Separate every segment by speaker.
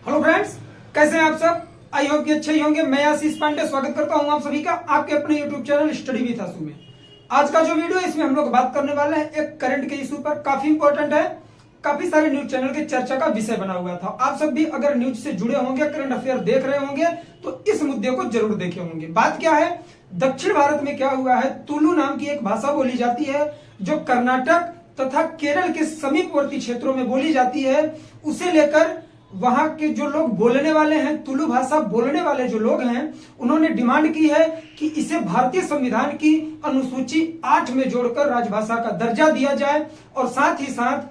Speaker 1: Hello friends, कैसे हैं आप सब। आई होप कि अच्छे ही होंगे। मैं आशीष पांडे स्वागत करता हूं आप सभी का आपके अपने यूट्यूब चैनल स्टडी विद आशु में। आज का जो वीडियो है इसमें हम लोग बात करने वाले हैं एक करंट के इशू पर। काफी इंपॉर्टेंट है, काफी सारे न्यूज चैनल के चर्चा का विषय बना हुआ था। आप सब भी अगर न्यूज से जुड़े होंगे, करंट अफेयर देख रहे होंगे तो इस मुद्दे को जरूर देखे होंगे। बात क्या है, दक्षिण भारत में क्या हुआ है, तुलु नाम की एक भाषा बोली जाती है जो कर्नाटक तथा केरल के समीपवर्ती क्षेत्रों में बोली जाती है। उसे लेकर वहां के जो लोग बोलने वाले हैं, तुलु भाषा बोलने वाले जो लोग हैं, उन्होंने डिमांड की है कि इसे भारतीय संविधान की अनुसूची 8 में जोड़कर राजभाषा का दर्जा दिया जाए और साथ ही साथ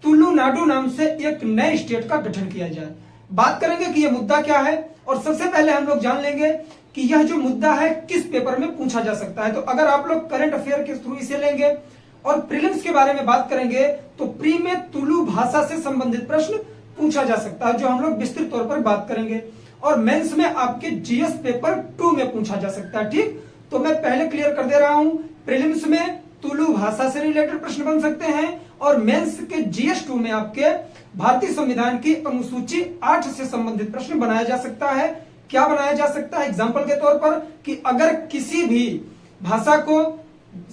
Speaker 1: तुलु नाडु नाम से एक नए स्टेट का गठन किया जाए। बात करेंगे कि यह मुद्दा क्या है और सबसे पहले हम लोग जान लेंगे कि यह जो मुद्दा है किस पेपर में पूछा जा सकता है। तो अगर आप लोग करंट अफेयर के थ्रू इसे लेंगे और प्रीलिम्स के बारे में बात करेंगे तो प्री में तुलु भाषा से संबंधित प्रश्न पूछा जा सकता है, जो हम लोग विस्तृत तौर पर बात करेंगे। और मेंस में आपके जीएस पेपर 2 में पूछा जा सकता है। ठीक, तो मैं पहले क्लियर कर दे रहा हूं, प्रीलिम्स में तुलु भाषा से रिलेटेड प्रश्न बन सकते हैं और मेंस के जीएस 2 में आपके भारतीय संविधान की अनुसूची 8 से संबंधित प्रश्न बनाया जा सकता है। क्या बनाया जा सकता है? एग्जाम्पल के तौर पर कि अगर किसी भी भाषा को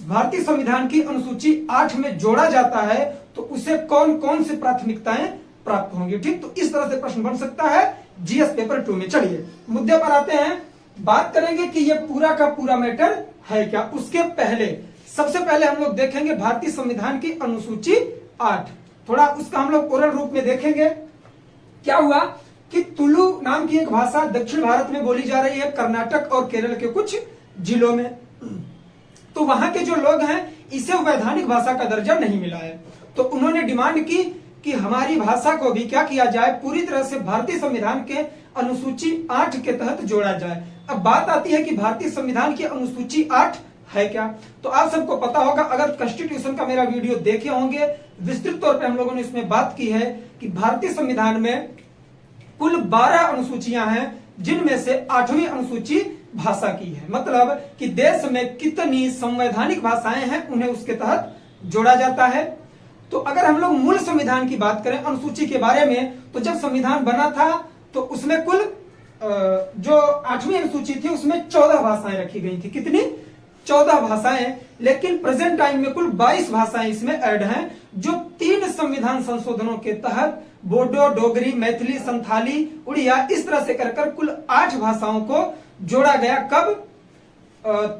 Speaker 1: भारतीय संविधान की अनुसूची 8 में जोड़ा जाता है तो उसे कौन कौन सी प्राथमिकताएं प्राप्त होंगी। ठीक, तो इस तरह से प्रश्न बन सकता है जीएस पेपर 2 में। चलिए मुद्दे पर आते हैं, बात करेंगे कि यह पूरा का पूरा मैटर है क्या। उसके पहले सबसे पहले हम लोग देखेंगे भारतीय संविधान की अनुसूची 8, थोड़ा उसका हम लोग ओरल रूप में देखेंगे। क्या हुआ कि तुलु नाम की एक भाषा दक्षिण भारत में बोली जा रही है, कर्नाटक और केरल के कुछ जिलों में। तो वहां के जो लोग हैं इसे वैधानिक भाषा का दर्जा नहीं मिला है, तो उन्होंने डिमांड की कि हमारी भाषा को भी क्या किया जाए, पूरी तरह से भारतीय संविधान के अनुसूची 8 के तहत जोड़ा जाए। अब बात आती है कि भारतीय संविधान की अनुसूची 8 है क्या। तो आप सबको पता होगा, अगर कॉन्स्टिट्यूशन का मेरा वीडियो देखे होंगे, विस्तृत तौर पर हम लोगों ने इसमें बात की है कि भारतीय संविधान में कुल 12 अनुसूचियां हैं, जिनमें से 8वीं अनुसूची भाषा की है। मतलब कि देश में कितनी संवैधानिक भाषाएं हैं उन्हें उसके तहत जोड़ा जाता है। तो अगर हम लोग मूल संविधान की बात करें अनुसूची के बारे में, तो जब संविधान बना था तो उसमें कुल जो 8वीं अनुसूची थी उसमें 14 भाषाएं रखी गई थी। कितनी? 14 भाषाएं। लेकिन प्रेजेंट टाइम में कुल 22 भाषाएं इसमें ऐड हैं, जो 3 संविधान संशोधनों के तहत बोडो, डोगरी, मैथिली, संथाली, उड़िया, इस तरह से कर कुल 8 भाषाओं को जोड़ा गया। कब?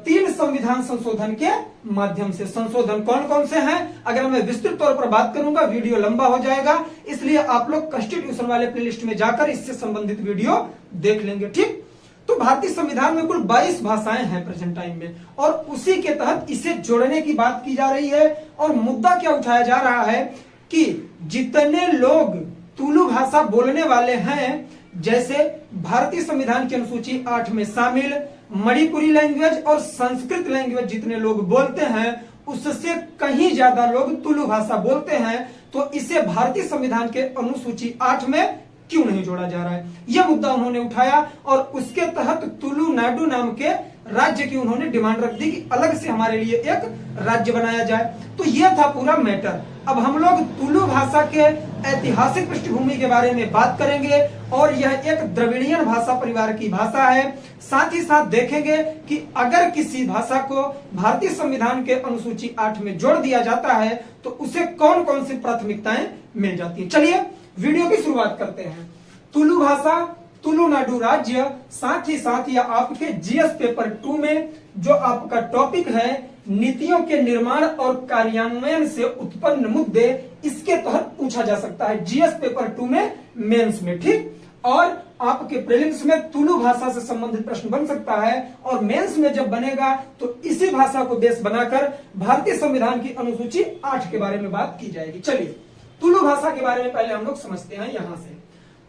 Speaker 1: 3 संविधान संशोधन के माध्यम से। संशोधन कौन कौन से हैं अगर मैं विस्तृत तौर पर बात करूंगा वीडियो लंबा हो जाएगा, इसलिए आप लोग कॉन्स्टिट्यूशन वाले प्लेलिस्ट में जाकर इससे संबंधित वीडियो देख लेंगे। ठीक, तो भारतीय संविधान में कुल 22 भाषाएं हैं प्रेजेंट टाइम में और उसी के तहत इसे जोड़ने की बात की जा रही है। और मुद्दा क्या उठाया जा रहा है कि जितने लोग तुलु भाषा बोलने वाले हैं, जैसे भारतीय संविधान की अनुसूची 8 में शामिल मणिपुरी लैंग्वेज और संस्कृत लैंग्वेज जितने लोग बोलते हैं, उससे कहीं ज्यादा लोग तुलु भाषा बोलते हैं, तो इसे भारतीय संविधान के अनुसूची 8 में क्यों नहीं जोड़ा जा रहा है, यह मुद्दा उन्होंने उठाया। और उसके तहत तुलु नाडु नाम के राज्य की उन्होंने डिमांड रख दी कि अलग से हमारे लिए एक राज्य बनाया जाए। तो यह था पूरा मैटर। अब हम लोग तुलु भाषा के ऐतिहासिक पृष्ठभूमि के बारे में बात करेंगे और यह एक द्रविड़ियन भाषा परिवार की भाषा है। साथ ही साथ देखेंगे कि अगर किसी भाषा को भारतीय संविधान के अनुसूची 8 में जोड़ दिया जाता है तो उसे कौन कौन सी प्राथमिकताएं मिल जाती है। चलिए वीडियो की शुरुआत करते हैं। तुलु भाषा, तुलु नाडु राज्य, साथ ही साथ यह आपके जीएस पेपर 2 में जो आपका टॉपिक है नीतियों के निर्माण और कार्यान्वयन से उत्पन्न मुद्दे, इसके तहत पूछा जा सकता है जीएस पेपर 2 में, मेंस में। ठीक, और आपके प्रीलिम्स में तुलु भाषा से संबंधित प्रश्न बन सकता है और मेंस में जब बनेगा तो इसी भाषा को बेस बनाकर भारतीय संविधान की अनुसूची 8 के बारे में बात की जाएगी। चलिए तुलु भाषा के बारे में पहले हम लोग समझते हैं। यहां से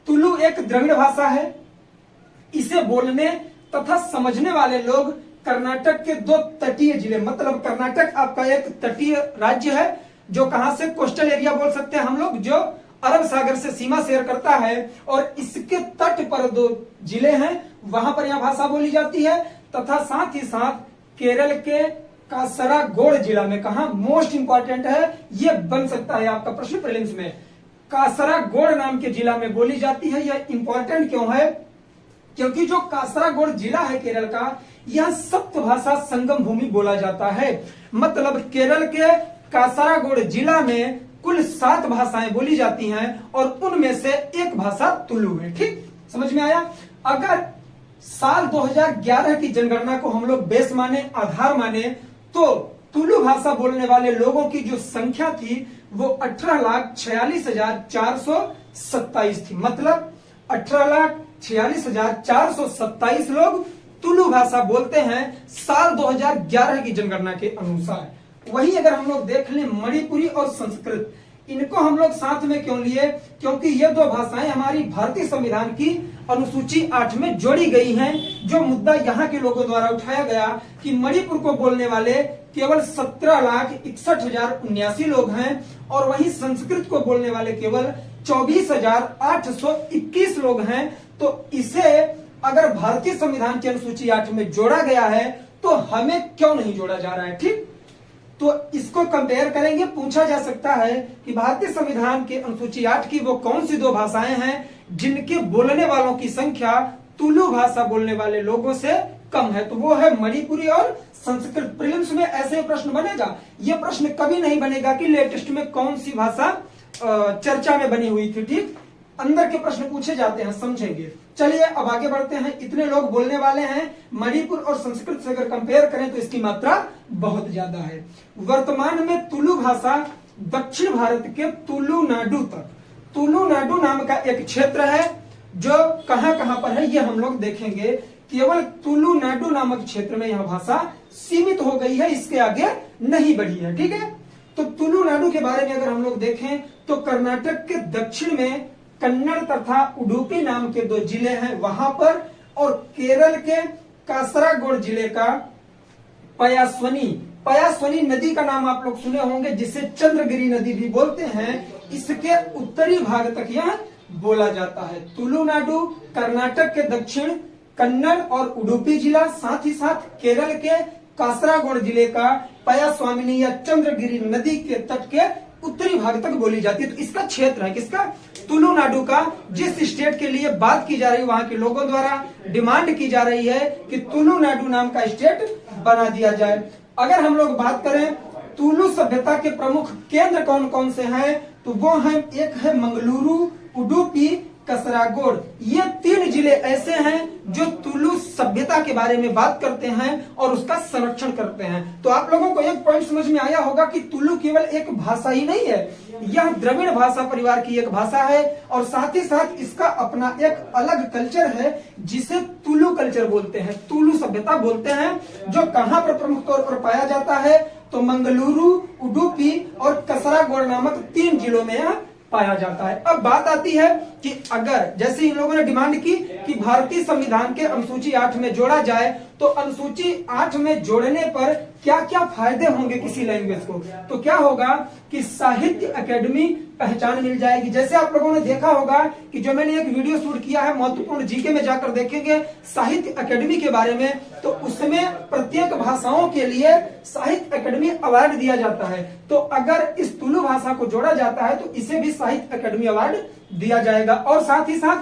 Speaker 1: तुलु एक द्रविड़ भाषा है। इसे बोलने तथा समझने वाले लोग कर्नाटक के 2 तटीय जिले, मतलब कर्नाटक आपका एक तटीय राज्य है जो कहां से, कोस्टल एरिया बोल सकते हैं हम लोग, जो अरब सागर से सीमा शेयर करता है और इसके तट पर 2 जिले हैं, वहां पर यह भाषा बोली जाती है। तथा साथ ही साथ केरल के कासरागोड जिला में, कहा मोस्ट इंपॉर्टेंट है, यह बन सकता है आपका प्रश्न प्रीलिम्स में, कासरागोड़ नाम के जिला में बोली जाती है। यह इंपॉर्टेंट क्यों है? क्योंकि जो कासरागोड़ जिला है केरल का, यह सप्त भाषा संगम भूमि बोला जाता है। मतलब केरल के कासरागोड़ जिला में कुल 7 भाषाएं बोली जाती हैं और उनमें से एक भाषा तुलु है। ठीक, समझ में आया? अगर साल 2011 की जनगणना को हम लोग बेस माने, आधार माने, तो तुलु भाषा बोलने वाले लोगों की जो संख्या थी वो 18,46,427 थी। मतलब 18,46,427 लोग तुलु भाषा बोलते हैं साल 2011 की जनगणना के अनुसार। वहीं अगर हम लोग देख लें मणिपुरी और संस्कृत, इनको हम लोग साथ में क्यों लिए? क्योंकि ये 2 भाषाएं हमारी भारतीय संविधान की अनुसूची 8 में जोड़ी गई हैं। जो मुद्दा यहाँ के लोगों द्वारा उठाया गया कि मणिपुर को बोलने वाले केवल 17,61,079 लोग हैं और वहीं संस्कृत को बोलने वाले केवल 24,821 लोग हैं, तो इसे अगर भारतीय संविधान की अनुसूची 8 में जोड़ा गया है तो हमें क्यों नहीं जोड़ा जा रहा है? ठीक, तो इसको कंपेयर करेंगे। पूछा जा सकता है कि भारतीय संविधान के अनुसूची 8 की वो कौन सी 2 भाषाएं हैं जिनके बोलने वालों की संख्या तुलु भाषा बोलने वाले लोगों से कम है? तो वो है मणिपुरी और संस्कृत। प्रीलिम्स में ऐसे प्रश्न बनेगा। ये प्रश्न कभी नहीं बनेगा कि लेटेस्ट में कौन सी भाषा चर्चा में बनी हुई थी। ठीक, अंदर के प्रश्न पूछे जाते हैं, समझेंगे। चलिए अब आगे बढ़ते हैं। इतने लोग बोलने वाले हैं, मणिपुर और संस्कृत से अगर कंपेयर करें तो इसकी मात्रा बहुत ज्यादा है। वर्तमान में तुलु भाषा दक्षिण भारत के तुलु नाडु तक, तुलु नाडु नाम का एक क्षेत्र है जो कहां पर है ये हम लोग देखेंगे। केवल तुलु नाडु नामक क्षेत्र में यह भाषा सीमित हो गई है, इसके आगे नहीं बढ़ी है। ठीक है, तो तुलु नाडु के बारे में अगर हम लोग देखें तो कर्नाटक के दक्षिण में कन्नड़ तथा उडुपी नाम के 2 जिले हैं वहां पर, और केरल के कासरागोड़ जिले का पयास्वनी नदी का नाम आप लोग सुने होंगे, जिसे चंद्रगिरी नदी भी बोलते हैं, इसके उत्तरी भाग तक यह बोला जाता है। तुलु नाडु कर्नाटक के दक्षिण, कन्नड़ और उडुपी जिला, साथ ही साथ केरल के कासरागोड़ जिले का पयास्वामिनी या चंद्रगिरी नदी के तट के उत्तरी भाग तक बोली जाती है। तो इसका क्षेत्र है किसका? तुलु नाडु का। जिस स्टेट के लिए बात की जा रही है वहां के लोगों द्वारा डिमांड की जा रही है कि तुलु नाडु नाम का स्टेट बना दिया जाए। अगर हम लोग बात करें तुलु सभ्यता के प्रमुख केंद्र कौन कौन से हैं, तो वो है, एक है मंगलुरु, उडुपी, कासरागोड़। ये 3 जिले ऐसे हैं जो तुलु सभ्यता के बारे में बात करते हैं और उसका संरक्षण करते हैं। तो आप लोगों को एक पॉइंट समझ में आया होगा कि तुलु केवल एक भाषा ही नहीं है, यह द्रविड़ भाषा परिवार की एक भाषा है और साथ ही साथ इसका अपना एक अलग कल्चर है जिसे तुलु कल्चर बोलते हैं, तुलु सभ्यता बोलते हैं, जो कहां पर प्रमुख तौर पर पाया जाता है? तो मंगलुरु, उडुपी और कासरागोड़ नामक 3 जिलों में यह पाया जाता है। अब बात आती है कि अगर जैसे इन लोगों ने डिमांड की कि भारतीय संविधान के अनुसूची 8 में जोड़ा जाए, तो अनुसूची 8 में जोड़ने पर क्या क्या फायदे होंगे किसी लैंग्वेज को? तो क्या होगा कि साहित्य अकेडमी पहचान मिल जाएगी। जैसे आप लोगों ने देखा होगा कि जो मैंने एक वीडियो शूट किया है, महत्वपूर्ण जीके में जाकर देखेंगे साहित्य अकेडमी के बारे में, तो उसमें प्रत्येक भाषाओं के लिए साहित्य अकेडमी अवार्ड दिया जाता है। तो अगर इस तुलु भाषा को जोड़ा जाता है तो इसे भी साहित्य अकेडमी अवार्ड दिया जाएगा और साथ ही साथ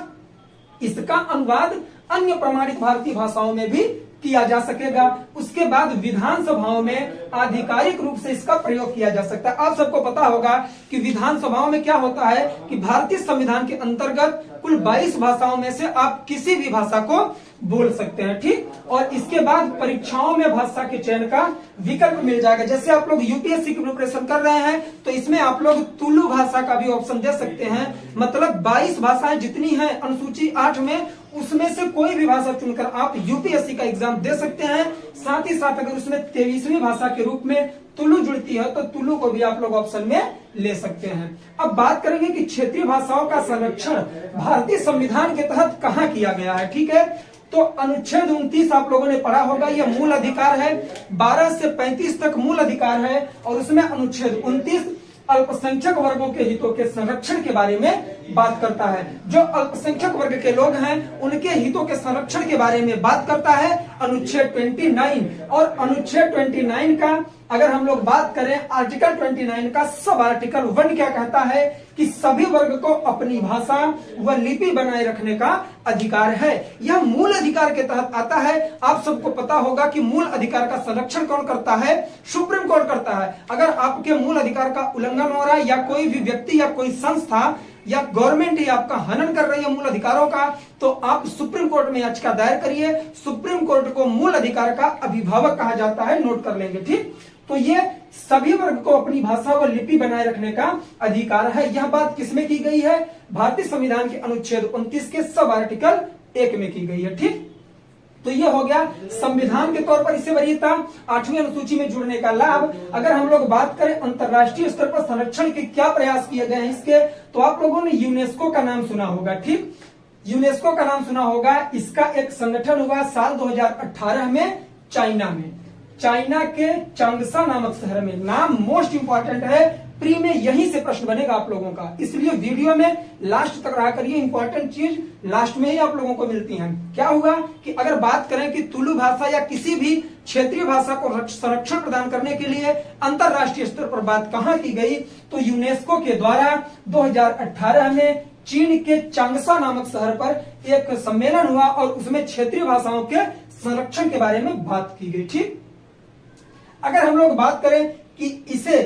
Speaker 1: इसका अनुवाद अन्य प्रमाणित भारतीय भाषाओं में भी किया जा सकेगा। उसके बाद विधानसभाओं में आधिकारिक रूप से इसका प्रयोग किया जा सकता है। आप सबको पता होगा कि विधानसभाओं में क्या होता है कि भारतीय संविधान के अंतर्गत कुल 22 भाषाओं में से आप किसी भी भाषा को बोल सकते हैं। ठीक, और इसके बाद परीक्षाओं में भाषा के चयन का विकल्प मिल जाएगा। जैसे आप लोग यूपीएससी की प्रिपरेशन कर रहे हैं तो इसमें आप लोग तुलु भाषा का भी ऑप्शन दे सकते हैं। मतलब 22 भाषाएं जितनी हैं अनुसूची 8 में, उसमें से कोई भी भाषा चुनकर आप यूपीएससी का एग्जाम दे सकते हैं। साथ ही साथ अगर उसमें 23वीं भाषा के रूप में तुलु जुड़ती है तो तुलु को भी आप लोग ऑप्शन में ले सकते हैं। अब बात करेंगे कि क्षेत्रीय भाषाओं का संरक्षण भारतीय संविधान के तहत कहाँ किया गया है। ठीक है, तो अनुच्छेद 29 आप लोगों ने पढ़ा होगा, यह मूल अधिकार है। 12 से 35 तक मूल अधिकार है और उसमें अनुच्छेद 29 अल्पसंख्यक वर्गों के हितों के संरक्षण के बारे में बात करता है। जो अल्पसंख्यक वर्ग के लोग हैं उनके हितों के संरक्षण के बारे में बात करता है अनुच्छेद 29। और अनुच्छेद 29 का अगर हम लोग बात करें आर्टिकल 29 का सब आर्टिकल 1 क्या कहता है कि सभी वर्ग को अपनी भाषा व लिपि बनाए रखने का अधिकार है। यह मूल अधिकार के तहत आता है। आप सबको पता होगा कि मूल अधिकार का संरक्षण कौन करता है? सुप्रीम कोर्ट करता है। अगर आपके मूल अधिकार का उल्लंघन हो रहा है या कोई भी व्यक्ति या कोई संस्था या गवर्नमेंट ही आपका हनन कर रही है मूल अधिकारों का, तो आप सुप्रीम कोर्ट में याचिका दायर करिए। सुप्रीम कोर्ट को मूल अधिकार का अभिभावक कहा जाता है, नोट कर लेंगे, ठीक। तो ये सभी वर्ग को अपनी भाषा व लिपि बनाए रखने का अधिकार है। यह बात किसमें की गई है? भारतीय संविधान के अनुच्छेद 29 के सब आर्टिकल 1 में की गई है, ठीक। तो ये हो गया संविधान के तौर पर इसे वरीयता। 8वीं अनुसूची में जुड़ने का लाभ। अगर हम लोग बात करें अंतरराष्ट्रीय स्तर पर संरक्षण के क्या प्रयास किए गए हैं इसके, तो आप लोगों ने यूनेस्को का नाम सुना होगा, ठीक। यूनेस्को का नाम सुना होगा। इसका एक संगठन हुआ साल 2018 में चाइना में, चाइना के चांगसा नामक शहर में। नाम मोस्ट इंपॉर्टेंट है, प्री में यहीं से प्रश्न बनेगा आप लोगों का, इसलिए वीडियो में लास्ट तक रहा करिए। इंपॉर्टेंट चीज लास्ट में ही आप लोगों को मिलती है। क्या हुआ कि अगर बात करें कि तुलु भाषा या किसी भी क्षेत्रीय भाषा को संरक्षण प्रदान करने के लिए अंतरराष्ट्रीय स्तर पर बात कहां की गई, तो यूनेस्को के द्वारा 2018 में चीन के चांगसा नामक शहर पर एक सम्मेलन हुआ और उसमें क्षेत्रीय भाषाओं के संरक्षण के बारे में बात की गई, ठीक। अगर हम लोग बात करें कि इसे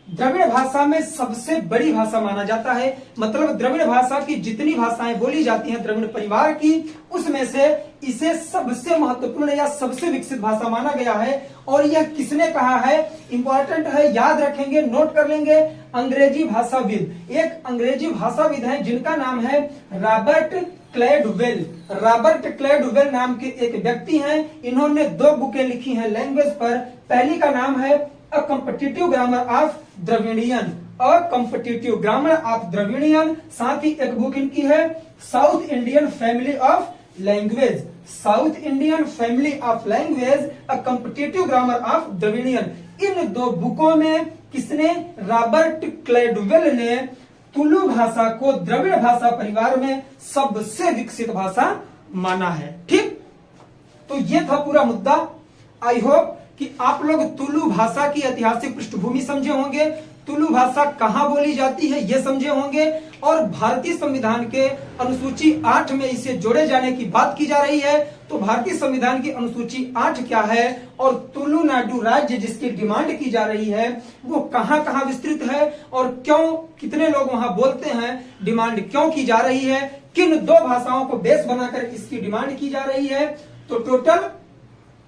Speaker 1: द्रविड़ भाषा में सबसे बड़ी भाषा माना जाता है, मतलब द्रविड़ भाषा की जितनी भाषाएं बोली जाती हैं द्रविड़ परिवार की, उसमें से इसे सबसे महत्वपूर्ण या सबसे विकसित भाषा माना गया है। और यह किसने कहा है? इंपॉर्टेंट है, याद रखेंगे, नोट कर लेंगे। अंग्रेजी भाषाविद, एक अंग्रेजी भाषाविद हैं जिनका नाम है रॉबर्ट क्लैडवेल। रॉबर्ट क्लैडवेल नाम के एक व्यक्ति हैं। इन्होंने 2 बुकें लिखी हैं लैंग्वेज पर। पहली का नाम है a competitive grammar of Dravidian, a competitive grammar of Dravidian. साथ ही एक बुक इनकी है South Indian family of language, South Indian family of language, a competitive grammar of Dravidian. इन 2 बुकों में किसने? रॉबर्ट क्लैडवेल ने तुलु भाषा को द्रविड़ भाषा परिवार में सबसे विकसित भाषा माना है, ठीक। तो ये था पूरा मुद्दा। आई होप कि आप लोग तुलु भाषा की ऐतिहासिक पृष्ठभूमि समझे होंगे, तुलु भाषा कहां बोली जाती है ये समझे होंगे, और भारतीय संविधान के अनुसूची 8 में इसे जोड़े जाने की बात की जा रही है। तो भारतीय संविधान की अनुसूची 8 क्या है और तुलु नाडु राज्य जिसकी डिमांड की जा रही है वो कहां कहां विस्तृत है और क्यों, कितने लोग वहां बोलते हैं, डिमांड क्यों की जा रही है, किन 2 भाषाओं को बेस बनाकर इसकी डिमांड की जा रही है। तो टोटल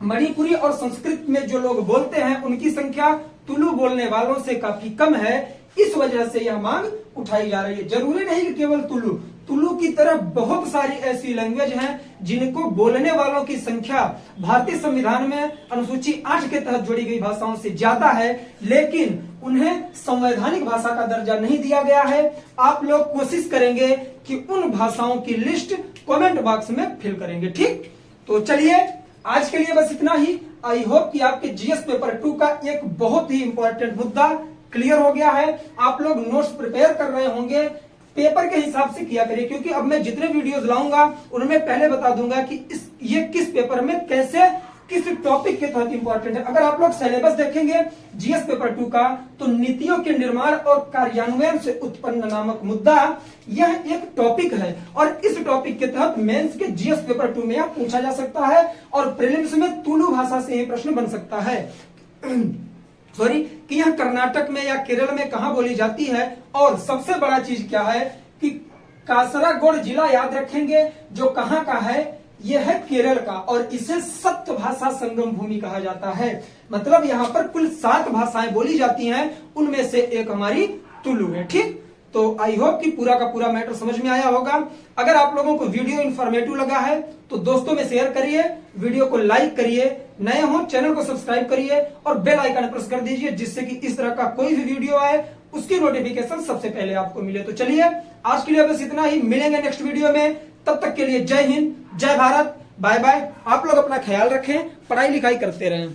Speaker 1: मणिपुरी और संस्कृत में जो लोग बोलते हैं उनकी संख्या तुलु बोलने वालों से काफी कम है, इस वजह से यह मांग उठाई जा रही है। जरूरी नहीं कि केवल तुलु, तुलु की तरह बहुत सारी ऐसी लैंग्वेज हैं जिनको बोलने वालों की संख्या भारतीय संविधान में अनुसूची 8 के तहत जोड़ी गई भाषाओं से ज्यादा है, लेकिन उन्हें संवैधानिक भाषा का दर्जा नहीं दिया गया है। आप लोग कोशिश करेंगे कि उन भाषाओं की लिस्ट कमेंट बॉक्स में फिल करेंगे, ठीक। तो चलिए आज के लिए बस इतना ही। आई होप कि आपके जीएस पेपर 2 का एक बहुत ही इंपॉर्टेंट मुद्दा क्लियर हो गया है। आप लोग नोट्स प्रिपेयर कर रहे होंगे, पेपर के हिसाब से किया करिए, क्योंकि अब मैं जितने वीडियोस लाऊंगा उनमें पहले बता दूंगा कि ये किस पेपर में कैसे किस टॉपिक के तहत इंपॉर्टेंट है। अगर आप लोग सिलेबस देखेंगे जीएस पेपर 2 का, तो नीतियों के निर्माण और कार्यान्वयन से उत्पन्न नामक मुद्दा यह एक टॉपिक है और इस टॉपिक के तहत मेंस के जीएस पेपर 2 में पूछा जा सकता है और प्रीलिम्स में तुलु भाषा से ही प्रश्न बन सकता है। सॉरी, कि यह कर्नाटक में या केरल में कहां बोली जाती है। और सबसे बड़ा चीज क्या है कि कासरागोड जिला याद रखेंगे जो कहां का है, यह है केरल का, और इसे सप्त भाषा संगम भूमि कहा जाता है। मतलब यहाँ पर कुल 7 भाषाएं बोली जाती हैं, उनमें से एक हमारी तुलु है, ठीक। तो आई होप कि पूरा का पूरा मैटर समझ में आया होगा। अगर आप लोगों को वीडियो इन्फॉर्मेटिव लगा है तो दोस्तों में शेयर करिए, वीडियो को लाइक करिए, नए हो चैनल को सब्सक्राइब करिए और बेल आइकन प्रेस कर दीजिए, जिससे कि इस तरह का कोई भी वीडियो आए उसकी नोटिफिकेशन सबसे पहले आपको मिले। तो चलिए आज के लिए बस इतना ही, मिलेंगे नेक्स्ट वीडियो में। तब तक के लिए जय हिंद, जय भारत, बाय बाय। आप लोग अपना ख्याल रखें, पढ़ाई लिखाई करते रहें।